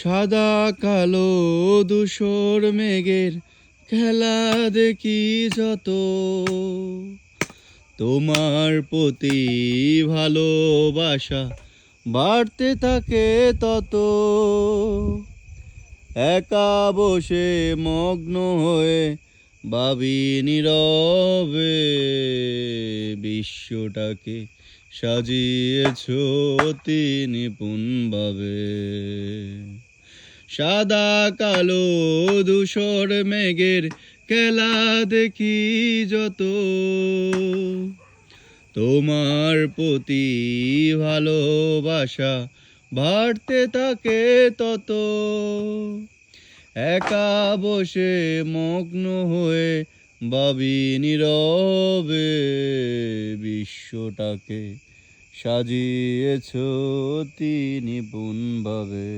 সাদা কালো ধূসর মেঘের খেলা দেখি যত, তোমার প্রতি ভালোবাসা বাড়তে থাকে তত। একা বসে মগ্ন হয়ে ভাবি নীরবে, বিশ্বটাকে সাজিয়েছ অতি নিপুণভাবে। সাদা কালো ধূসর মেঘের খেলা দেখি যত, তোমার প্রতি ভালোবাসা বাড়তে থাকে তত। একা বসে মগ্ন হয়ে ভাবি নীরবে, বিশ্বটাকে সাজিয়েছ অতি নিপুণভাবে।